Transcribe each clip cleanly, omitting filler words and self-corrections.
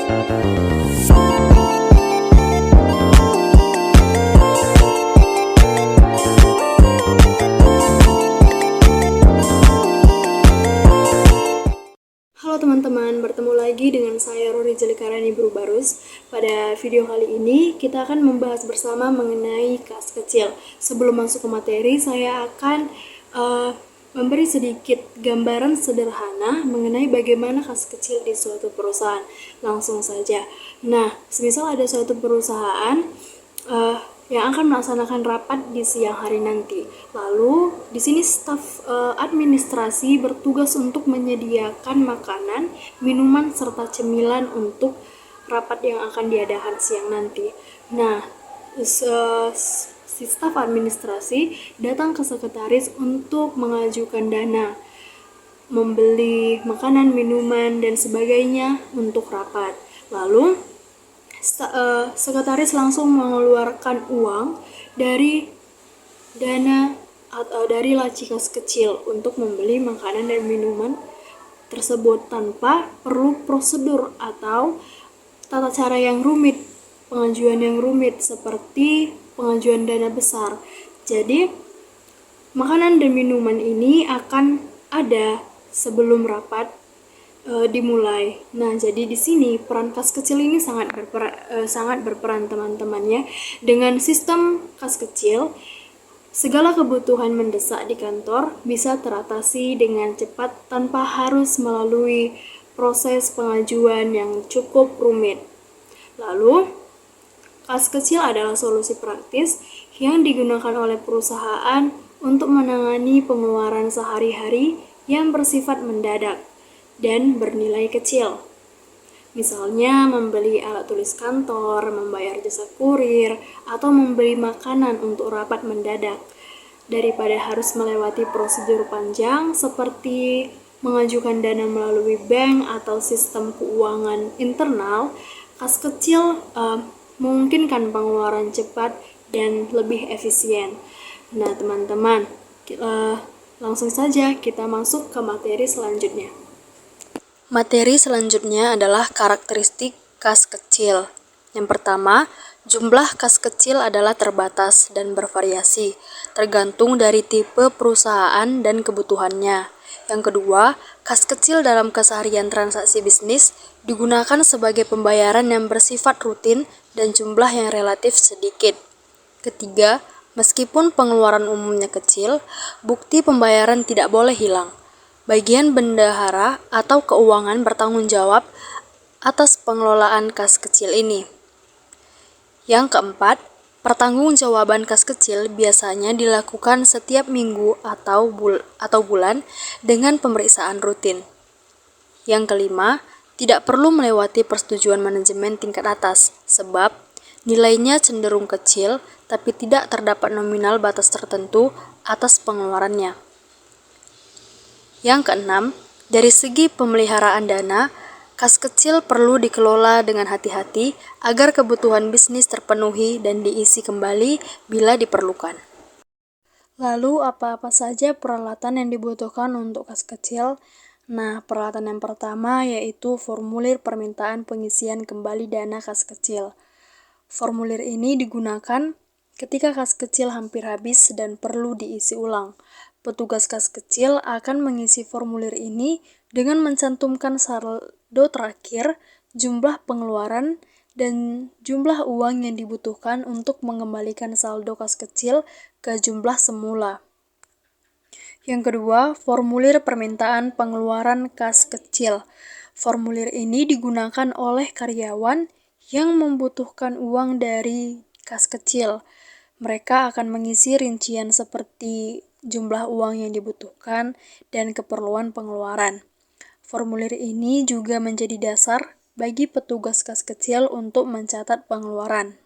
Halo teman-teman, bertemu lagi dengan saya Rori Jelikarani Brubarus. Pada video kali ini kita akan membahas bersama mengenai kas kecil. Sebelum masuk ke materi, saya akan memberi sedikit gambaran sederhana mengenai bagaimana kas kecil di suatu perusahaan. Langsung saja. Nah, semisal ada suatu perusahaan yang akan melaksanakan rapat di siang hari nanti. Lalu di sini staf administrasi bertugas untuk menyediakan makanan, minuman serta cemilan untuk rapat yang akan diadakan siang nanti. Nah, si staf administrasi datang ke sekretaris untuk mengajukan dana, membeli makanan, minuman dan sebagainya untuk rapat. Lalu sekretaris langsung mengeluarkan uang dari dana atau dari laci kas kecil untuk membeli makanan dan minuman tersebut tanpa perlu prosedur atau tata cara yang rumit, pengajuan yang rumit seperti pengajuan dana besar. Jadi, makanan dan minuman ini akan ada sebelum rapat dimulai. Nah, jadi di sini peran kas kecil ini sangat berperan teman-teman ya. Dengan sistem kas kecil, segala kebutuhan mendesak di kantor bisa teratasi dengan cepat tanpa harus melalui proses pengajuan yang cukup rumit. Lalu, kas kecil adalah solusi praktis yang digunakan oleh perusahaan untuk menangani pengeluaran sehari-hari yang bersifat mendadak dan bernilai kecil. Misalnya membeli alat tulis kantor, membayar jasa kurir, atau membeli makanan untuk rapat mendadak. Daripada harus melewati prosedur panjang seperti mengajukan dana melalui bank atau sistem keuangan internal, kas kecil memungkinkan pengeluaran cepat dan lebih efisien. Nah teman-teman, langsung saja kita masuk ke materi selanjutnya. Materi selanjutnya adalah karakteristik kas kecil. Yang pertama, jumlah kas kecil adalah terbatas dan bervariasi, tergantung dari tipe perusahaan dan kebutuhannya. Yang kedua, kas kecil dalam keseharian transaksi bisnis digunakan sebagai pembayaran yang bersifat rutin dan jumlah yang relatif sedikit. Ketiga, meskipun pengeluaran umumnya kecil, bukti pembayaran tidak boleh hilang. Bagian bendahara atau keuangan bertanggung jawab atas pengelolaan kas kecil ini. Yang keempat, pertanggungjawaban kas kecil biasanya dilakukan setiap minggu atau bulan dengan pemeriksaan rutin. Yang kelima, tidak perlu melewati persetujuan manajemen tingkat atas, sebab nilainya cenderung kecil tapi tidak terdapat nominal batas tertentu atas pengeluarannya. Yang keenam, dari segi pemeliharaan dana, kas kecil perlu dikelola dengan hati-hati agar kebutuhan bisnis terpenuhi dan diisi kembali bila diperlukan. Lalu, apa-apa saja peralatan yang dibutuhkan untuk kas kecil? Nah, peralatan yang pertama yaitu formulir permintaan pengisian kembali dana kas kecil. Formulir ini digunakan ketika kas kecil hampir habis dan perlu diisi ulang. Petugas kas kecil akan mengisi formulir ini dengan mencantumkan saldo terakhir, jumlah pengeluaran, dan jumlah uang yang dibutuhkan untuk mengembalikan saldo kas kecil ke jumlah semula. Yang kedua, formulir permintaan pengeluaran kas kecil. Formulir ini digunakan oleh karyawan yang membutuhkan uang dari kas kecil. Mereka akan mengisi rincian seperti jumlah uang yang dibutuhkan dan keperluan pengeluaran. Formulir ini juga menjadi dasar bagi petugas kas kecil untuk mencatat pengeluaran.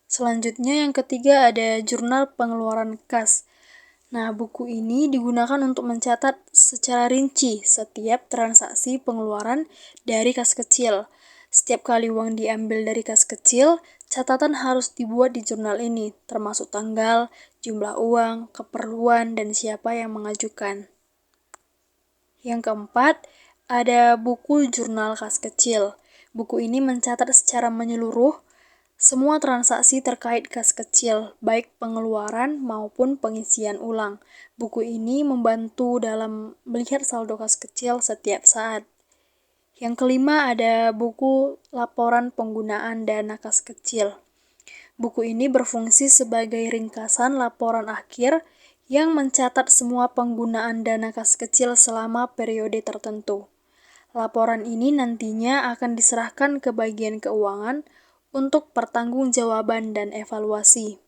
Selanjutnya yang ketiga ada jurnal pengeluaran kas. Nah, buku ini digunakan untuk mencatat secara rinci setiap transaksi pengeluaran dari kas kecil. Setiap kali uang diambil dari kas kecil, catatan harus dibuat di jurnal ini, termasuk tanggal, jumlah uang, keperluan, dan siapa yang mengajukan. Yang keempat, ada buku jurnal kas kecil. Buku ini mencatat secara menyeluruh semua transaksi terkait kas kecil, baik pengeluaran maupun pengisian ulang. Buku ini membantu dalam melihat saldo kas kecil setiap saat. Yang kelima ada buku laporan penggunaan dana kas kecil. Buku ini berfungsi sebagai ringkasan laporan akhir yang mencatat semua penggunaan dana kas kecil selama periode tertentu. Laporan ini nantinya akan diserahkan ke bagian keuangan untuk pertanggungjawaban dan evaluasi.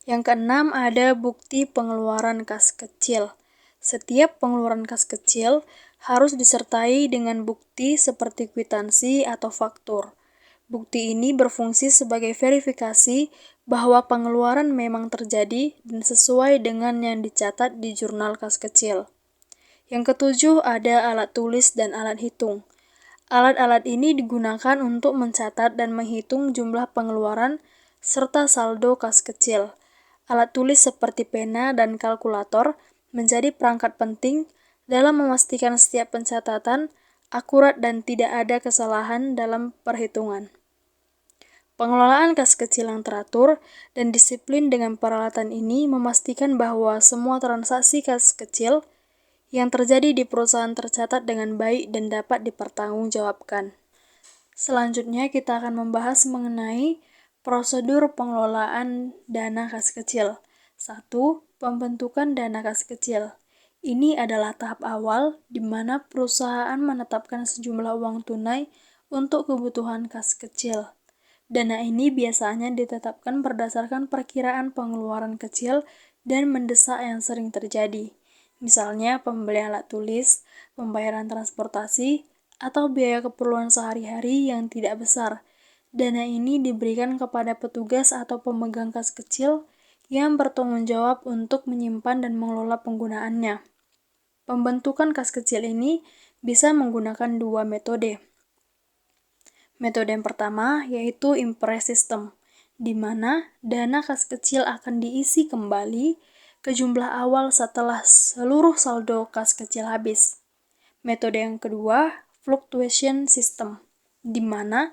Yang keenam ada bukti pengeluaran kas kecil. Setiap pengeluaran kas kecil harus disertai dengan bukti seperti kwitansi atau faktur. Bukti ini berfungsi sebagai verifikasi bahwa pengeluaran memang terjadi dan sesuai dengan yang dicatat di jurnal kas kecil. Yang ketujuh ada alat tulis dan alat hitung. Alat-alat ini digunakan untuk mencatat dan menghitung jumlah pengeluaran serta saldo kas kecil. Alat tulis seperti pena dan kalkulator menjadi perangkat penting dalam memastikan setiap pencatatan akurat dan tidak ada kesalahan dalam perhitungan. Pengelolaan kas kecil yang teratur dan disiplin dengan peralatan ini memastikan bahwa semua transaksi kas kecil yang terjadi di perusahaan tercatat dengan baik dan dapat dipertanggungjawabkan. Selanjutnya kita akan membahas mengenai prosedur pengelolaan dana kas kecil. 1. Pembentukan dana kas kecil. Ini adalah tahap awal di mana perusahaan menetapkan sejumlah uang tunai untuk kebutuhan kas kecil. Dana ini biasanya ditetapkan berdasarkan perkiraan pengeluaran kecil dan mendesak yang sering terjadi. Misalnya pembelian alat tulis, pembayaran transportasi, atau biaya keperluan sehari-hari yang tidak besar. Dana ini diberikan kepada petugas atau pemegang kas kecil yang bertanggung jawab untuk menyimpan dan mengelola penggunaannya. Pembentukan kas kecil ini bisa menggunakan dua metode. Metode yang pertama yaitu impress system, di mana dana kas kecil akan diisi kembali ke jumlah awal setelah seluruh saldo kas kecil habis. Metode yang kedua, fluctuation system, di mana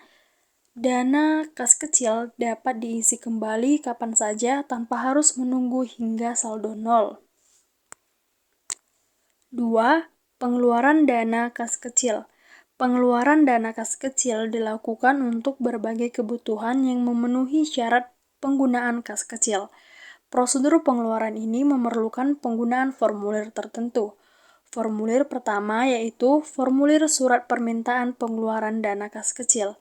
dana kas kecil dapat diisi kembali kapan saja tanpa harus menunggu hingga saldo nol. 2. Pengeluaran dana kas kecil. Pengeluaran dana kas kecil dilakukan untuk berbagai kebutuhan yang memenuhi syarat penggunaan kas kecil. Prosedur pengeluaran ini memerlukan penggunaan formulir tertentu. Formulir pertama yaitu formulir surat permintaan pengeluaran dana kas kecil.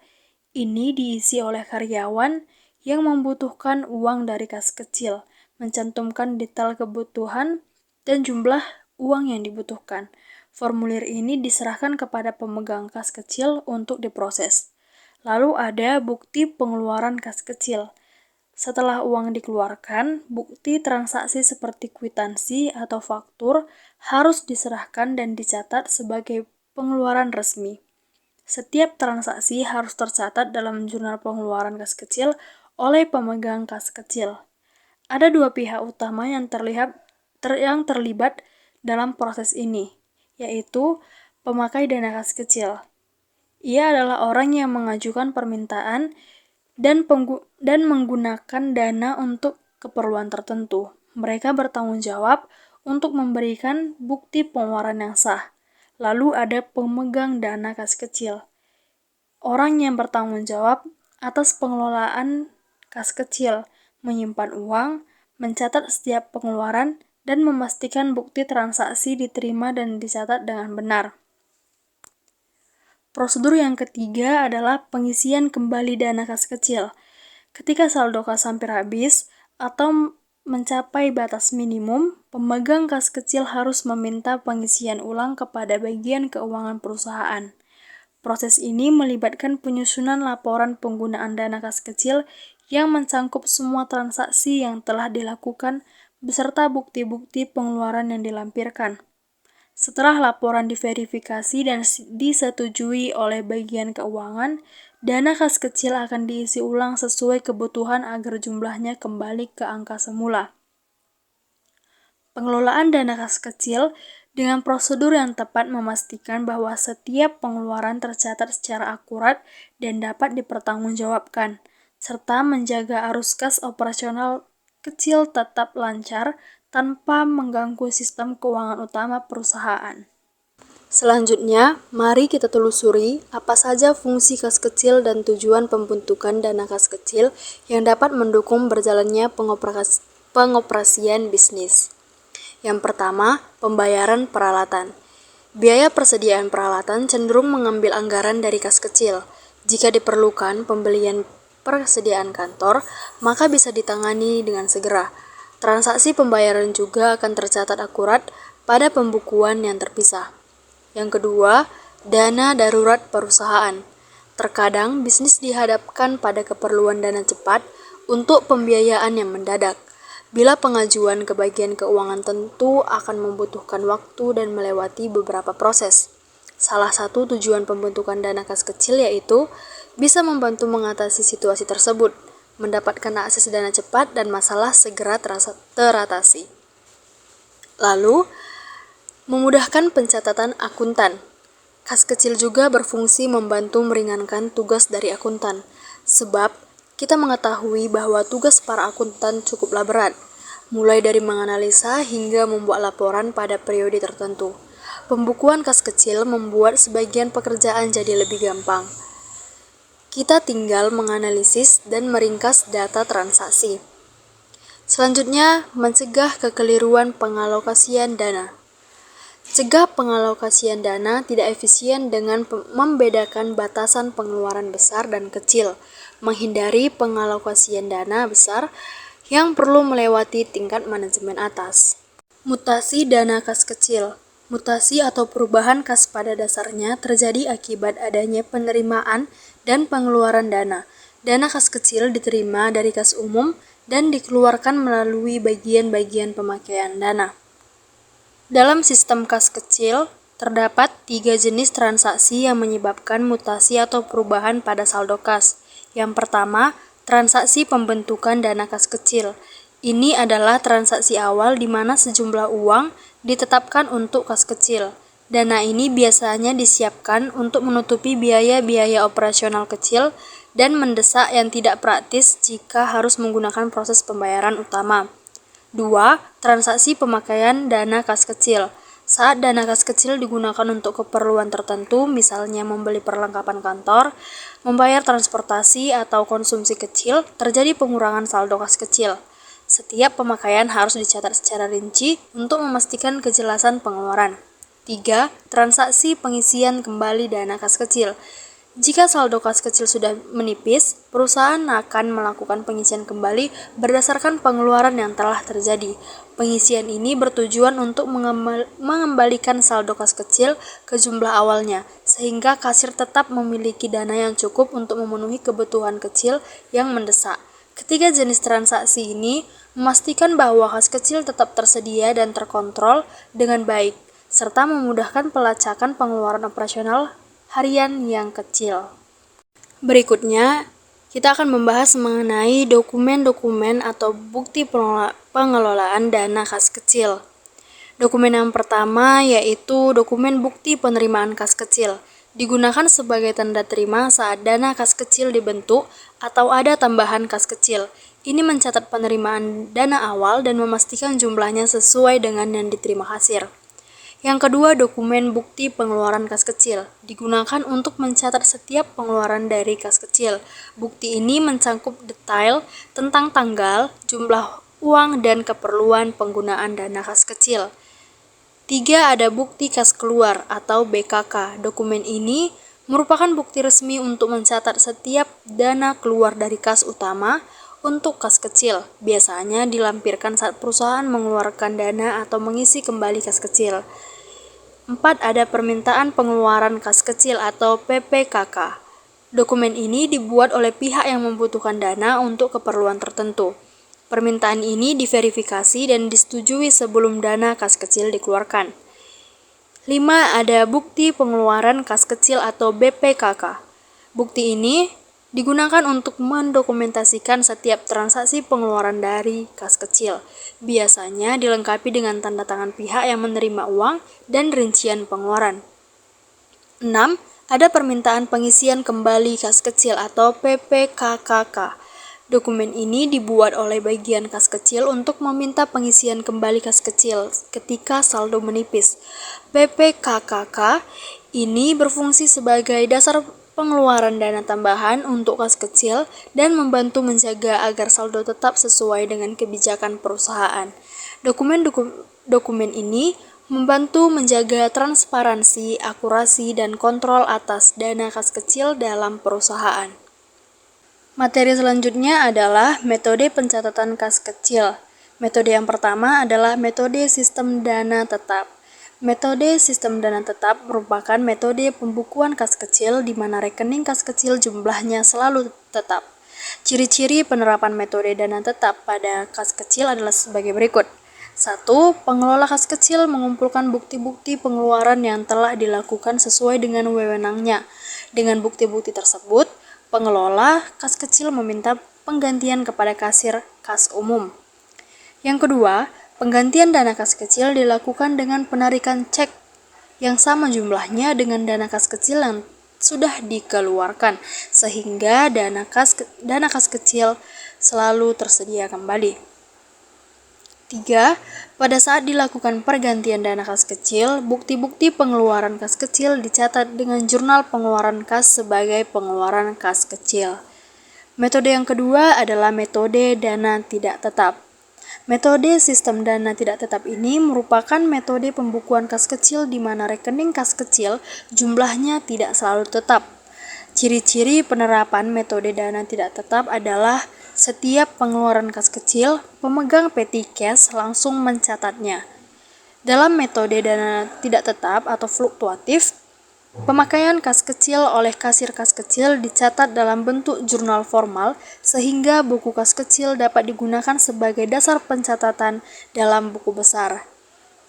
Ini diisi oleh karyawan yang membutuhkan uang dari kas kecil, mencantumkan detail kebutuhan dan jumlah uang yang dibutuhkan. Formulir ini diserahkan kepada pemegang kas kecil untuk diproses. Lalu ada bukti pengeluaran kas kecil. Setelah uang dikeluarkan, bukti transaksi seperti kwitansi atau faktur harus diserahkan dan dicatat sebagai pengeluaran resmi. Setiap transaksi harus tercatat dalam jurnal pengeluaran kas kecil oleh pemegang kas kecil. Ada dua pihak utama yang terlibat dalam proses ini, yaitu pemakai dana kas kecil. Ia adalah orang yang mengajukan permintaan dan menggunakan dana untuk keperluan tertentu. Mereka bertanggung jawab untuk memberikan bukti pengeluaran yang sah. Lalu ada pemegang dana kas kecil. Orang yang bertanggung jawab atas pengelolaan kas kecil, menyimpan uang, mencatat setiap pengeluaran, dan memastikan bukti transaksi diterima dan dicatat dengan benar. Prosedur yang ketiga adalah pengisian kembali dana kas kecil. Ketika saldo kas hampir habis atau mencapai batas minimum, pemegang kas kecil harus meminta pengisian ulang kepada bagian keuangan perusahaan. Proses ini melibatkan penyusunan laporan penggunaan dana kas kecil yang mencangkup semua transaksi yang telah dilakukan beserta bukti-bukti pengeluaran yang dilampirkan. Setelah laporan diverifikasi dan disetujui oleh bagian keuangan, dana kas kecil akan diisi ulang sesuai kebutuhan agar jumlahnya kembali ke angka semula. Pengelolaan dana kas kecil Dengan prosedur yang tepat memastikan bahwa setiap pengeluaran tercatat secara akurat dan dapat dipertanggungjawabkan, serta menjaga arus kas operasional kecil tetap lancar tanpa mengganggu sistem keuangan utama perusahaan. Selanjutnya, mari kita telusuri apa saja fungsi kas kecil dan tujuan pembentukan dana kas kecil yang dapat mendukung berjalannya pengoperasian bisnis. Yang pertama, pembayaran peralatan. Biaya persediaan peralatan cenderung mengambil anggaran dari kas kecil. Jika diperlukan pembelian persediaan kantor, maka bisa ditangani dengan segera. Transaksi pembayaran juga akan tercatat akurat pada pembukuan yang terpisah. Yang kedua, dana darurat perusahaan. Terkadang bisnis dihadapkan pada keperluan dana cepat untuk pembiayaan yang mendadak. Bila pengajuan ke bagian keuangan tentu akan membutuhkan waktu dan melewati beberapa proses. Salah satu tujuan pembentukan dana kas kecil yaitu bisa membantu mengatasi situasi tersebut, mendapatkan akses dana cepat dan masalah segera teratasi. Lalu, memudahkan pencatatan akuntan. Kas kecil juga berfungsi membantu meringankan tugas dari akuntan, sebab kita mengetahui bahwa tugas para akuntan cukuplah berat, mulai dari menganalisa hingga membuat laporan pada periode tertentu. Pembukuan kas kecil membuat sebagian pekerjaan jadi lebih gampang. Kita tinggal menganalisis dan meringkas data transaksi. Selanjutnya, mencegah kekeliruan pengalokasian dana. Cegah pengalokasian dana tidak efisien dengan membedakan batasan pengeluaran besar dan kecil, menghindari pengalokasian dana besar yang perlu melewati tingkat manajemen atas. Mutasi dana kas kecil. Mutasi atau perubahan kas pada dasarnya terjadi akibat adanya penerimaan dan pengeluaran dana. Dana kas kecil diterima dari kas umum dan dikeluarkan melalui bagian-bagian pemakaian dana. Dalam sistem kas kecil, terdapat 3 jenis transaksi yang menyebabkan mutasi atau perubahan pada saldo kas. Yang pertama, transaksi pembentukan dana kas kecil. Ini adalah transaksi awal di mana sejumlah uang ditetapkan untuk kas kecil. Dana ini biasanya disiapkan untuk menutupi biaya-biaya operasional kecil dan mendesak yang tidak praktis jika harus menggunakan proses pembayaran utama. 2. Transaksi pemakaian dana kas kecil. Saat dana kas kecil digunakan untuk keperluan tertentu, misalnya membeli perlengkapan kantor, membayar transportasi, atau konsumsi kecil, terjadi pengurangan saldo kas kecil. Setiap pemakaian harus dicatat secara rinci untuk memastikan kejelasan pengeluaran. 3. Transaksi pengisian kembali dana kas kecil. Jika saldo kas kecil sudah menipis, perusahaan akan melakukan pengisian kembali berdasarkan pengeluaran yang telah terjadi. Pengisian ini bertujuan untuk mengembalikan saldo kas kecil ke jumlah awalnya, sehingga kasir tetap memiliki dana yang cukup untuk memenuhi kebutuhan kecil yang mendesak. Ketiga jenis transaksi ini memastikan bahwa kas kecil tetap tersedia dan terkontrol dengan baik, serta memudahkan pelacakan pengeluaran operasional harian yang kecil. Berikutnya, kita akan membahas mengenai dokumen-dokumen atau bukti pengelolaan dana kas kecil. Dokumen yang pertama yaitu dokumen bukti penerimaan kas kecil. Digunakan sebagai tanda terima saat dana kas kecil dibentuk atau ada tambahan kas kecil. Ini mencatat penerimaan dana awal dan memastikan jumlahnya sesuai dengan yang diterima kasir. Yang kedua, dokumen bukti pengeluaran kas kecil. Digunakan untuk mencatat setiap pengeluaran dari kas kecil. Bukti ini mencangkup detail tentang tanggal, jumlah uang, dan keperluan penggunaan dana kas kecil. 3. Ada bukti kas keluar atau BKK. Dokumen ini merupakan bukti resmi untuk mencatat setiap dana keluar dari kas utama untuk kas kecil. Biasanya dilampirkan saat perusahaan mengeluarkan dana atau mengisi kembali kas kecil. 4. Ada permintaan pengeluaran kas kecil atau PPKK. Dokumen ini dibuat oleh pihak yang membutuhkan dana untuk keperluan tertentu. Permintaan ini diverifikasi dan disetujui sebelum dana kas kecil dikeluarkan. 5. Ada bukti pengeluaran kas kecil atau BPKK. Bukti ini Digunakan untuk mendokumentasikan setiap transaksi pengeluaran dari kas kecil. Biasanya dilengkapi dengan tanda tangan pihak yang menerima uang dan rincian pengeluaran. 6. Ada permintaan pengisian kembali kas kecil atau PPKKK. Dokumen ini dibuat oleh bagian kas kecil untuk meminta pengisian kembali kas kecil ketika saldo menipis. PPKKK ini berfungsi sebagai dasar pengeluaran dana tambahan untuk kas kecil dan membantu menjaga agar saldo tetap sesuai dengan kebijakan perusahaan. Dokumen ini membantu menjaga transparansi, akurasi, dan kontrol atas dana kas kecil dalam perusahaan. Materi selanjutnya adalah metode pencatatan kas kecil. Metode yang pertama adalah metode sistem dana tetap. Metode sistem dana tetap merupakan metode pembukuan kas kecil di mana rekening kas kecil jumlahnya selalu tetap. Ciri-ciri penerapan metode dana tetap pada kas kecil adalah sebagai berikut. 1. Pengelola kas kecil mengumpulkan bukti-bukti pengeluaran yang telah dilakukan sesuai dengan wewenangnya. Dengan bukti-bukti tersebut, pengelola kas kecil meminta penggantian kepada kasir kas umum. Yang kedua, penggantian dana kas kecil dilakukan dengan penarikan cek yang sama jumlahnya dengan dana kas kecil yang sudah dikeluarkan, sehingga dana kas kecil selalu tersedia kembali. 3. Pada saat dilakukan pergantian dana kas kecil, bukti-bukti pengeluaran kas kecil dicatat dengan jurnal pengeluaran kas sebagai pengeluaran kas kecil. Metode yang kedua adalah metode dana tidak tetap. Metode sistem dana tidak tetap ini merupakan metode pembukuan kas kecil di mana rekening kas kecil jumlahnya tidak selalu tetap. Ciri-ciri penerapan metode dana tidak tetap adalah setiap pengeluaran kas kecil, pemegang petty cash langsung mencatatnya. Dalam metode dana tidak tetap atau fluktuatif, pemakaian kas kecil oleh kasir kas kecil dicatat dalam bentuk jurnal formal sehingga buku kas kecil dapat digunakan sebagai dasar pencatatan dalam buku besar.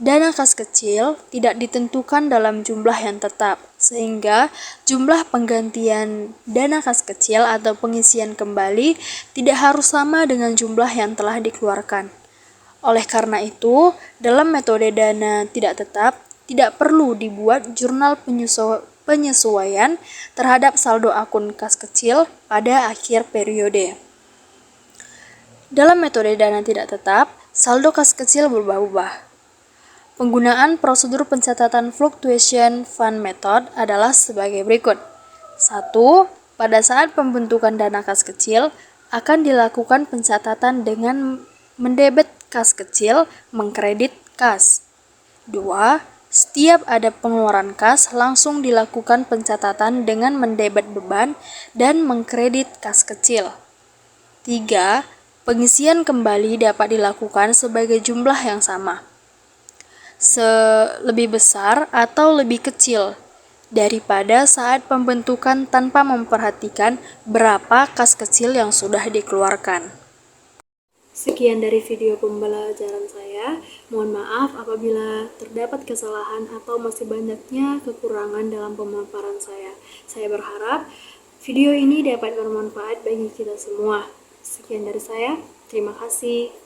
Dana kas kecil tidak ditentukan dalam jumlah yang tetap, sehingga jumlah penggantian dana kas kecil atau pengisian kembali tidak harus sama dengan jumlah yang telah dikeluarkan. Oleh karena itu, dalam metode dana tidak tetap, tidak perlu dibuat jurnal penyesuaian terhadap saldo akun kas kecil pada akhir periode. Dalam metode dana tidak tetap, saldo kas kecil berubah-ubah. Penggunaan prosedur pencatatan Fluctuation Fund Method adalah sebagai berikut. 1. Pada saat pembentukan dana kas kecil, akan dilakukan pencatatan dengan mendebet kas kecil, mengkredit kas. 2. Setiap ada pengeluaran kas, langsung dilakukan pencatatan dengan mendebet beban dan mengkredit kas kecil. 3. Pengisian kembali dapat dilakukan sebagai jumlah yang sama, lebih besar atau lebih kecil daripada saat pembentukan tanpa memperhatikan berapa kas kecil yang sudah dikeluarkan. Sekian dari video pembelajaran saya. Mohon maaf apabila terdapat kesalahan atau masih banyaknya kekurangan dalam pemaparan saya. Saya berharap video ini dapat bermanfaat bagi kita semua. Sekian dari saya. Terima kasih.